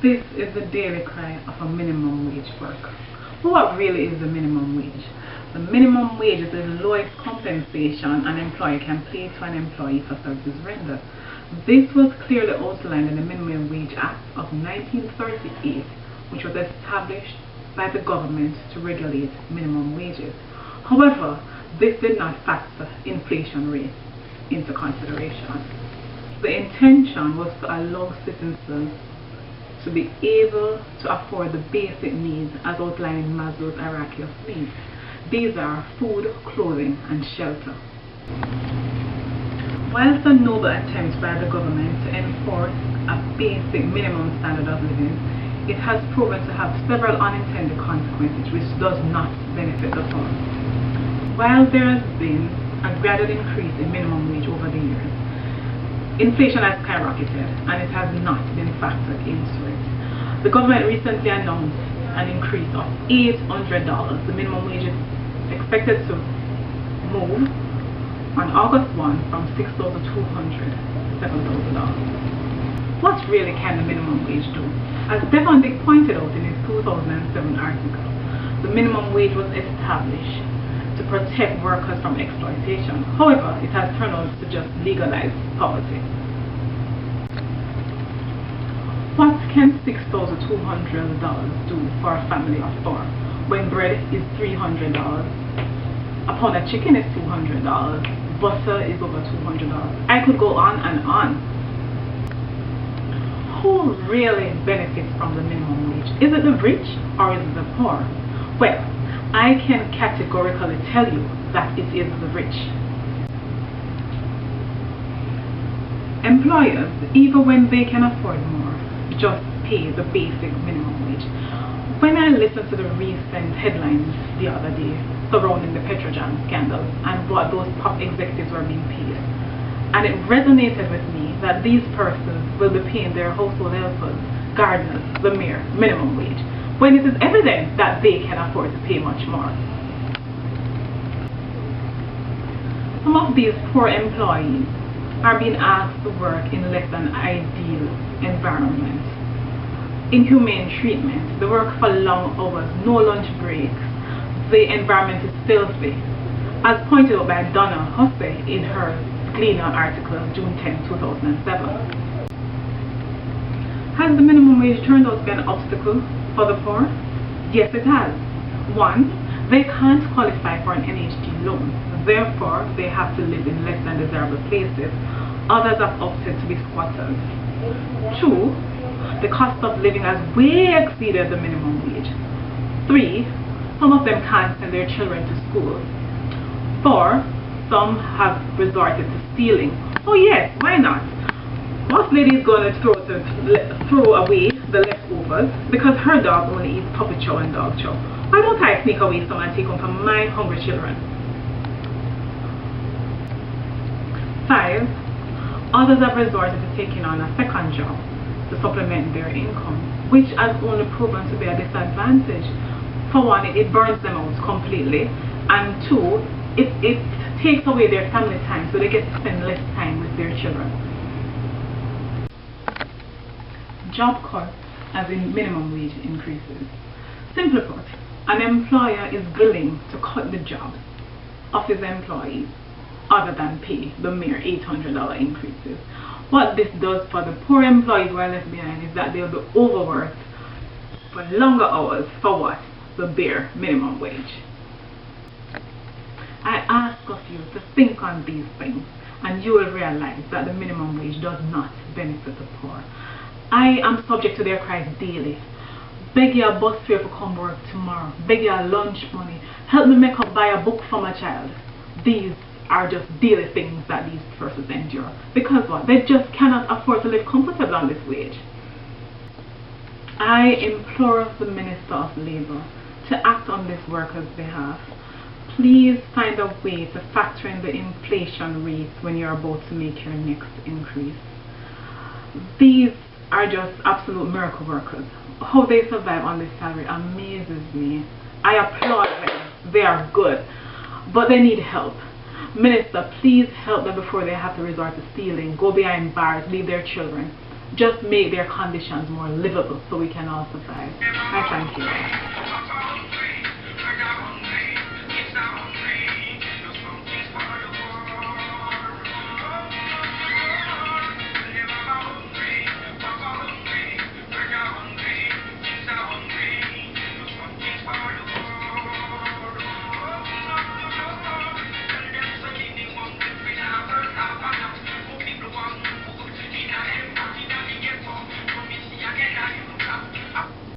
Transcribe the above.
This is the daily cry of a minimum wage worker. But what really is the minimum wage? The minimum wage is the lowest compensation an employer can pay to an employee for services rendered. This was clearly outlined in the Minimum Wage Act of 1938, which was established by the government to regulate minimum wages. However, this did not factor inflation rates into consideration. The intention was to allow citizens to be able to afford the basic needs as outlined in Maslow's hierarchy of needs. These are food, clothing, and shelter. Whilst a noble attempt by the government to enforce a basic minimum standard of living, it has proven to have several unintended consequences which does not benefit the poor. While there has been a gradual increase in minimum wage over the years, inflation has skyrocketed and it has not been factored into it. The government recently announced an increase of $800. The minimum wage is expected to move on August 1 from $6,200 to $7,000. What really can the minimum wage do? As Stefan Dick pointed out in his 2007 article, the minimum wage was established to protect workers from exploitation. However, it has turned out to just legalize poverty. What can $6,200 do for a family of four when bread is $300, a pound of chicken is $200, butter is over $200? I could go on and on. Who really benefits from the minimum wage? Is it the rich or is it the poor? Well, I can categorically tell you that it is the rich. Employers, even when they can afford more, just pay the basic minimum wage. When I listened to the recent headlines the other day surrounding the Petrojam scandal and what those top executives were being paid, and it resonated with me that these persons will be paying their household helpers, gardeners, the mere minimum wage, when it is evident that they can afford to pay much more. Some of these poor employees are being asked to work in less than ideal environments, inhumane treatment, they work for long hours, no lunch breaks, the environment is filthy, as pointed out by Donna Hussey in her Gleaner article of June 10, 2007. Has the minimum wage turned out to be an obstacle for the poor? Yes, it has. One, they can't qualify for an NHG loan, therefore they have to live in less than desirable places. Others have opted to be squatters. Two, the cost of living has way exceeded the minimum wage. Three, some of them can't send their children to school. Four, some have resorted to stealing. Oh yes, why not? Most lady is going to throw away the leftovers because her dog only eats puppy chow and dog chow. Why don't I sneak away some and take home for my hungry children? 5. Others have resorted to taking on a second job to supplement their income, which has only proven to be a disadvantage. For one, it burns them out completely, and two, it takes away their family time, so they get to spend less time with their children. Job cuts, as in minimum wage increases. Simply put, an employer is willing to cut the jobs of his employees other than pay the mere $800 increases. What this does for the poor employees who are left behind is that they'll be overworked for longer hours for what? The bare minimum wage. I ask of you to think on these things and you will realize that the minimum wage does not benefit the poor. I am subject to their cries daily. Beg your bus fare to come work tomorrow. Beg your lunch money. Help me make up buy a book for my child. These are just daily things that these persons endure. Because what? They just cannot afford to live comfortably on this wage. I implore the Minister of Labour to act on this workers' behalf. Please find a way to factor in the inflation rates when you're about to make your next increase. These are just absolute miracle workers. How they survive on this salary amazes me. I applaud them. They are good. But they need help. Minister, please help them before they have to resort to stealing, go behind bars, leave their children. just make their conditions more livable so we can all survive. I thank you.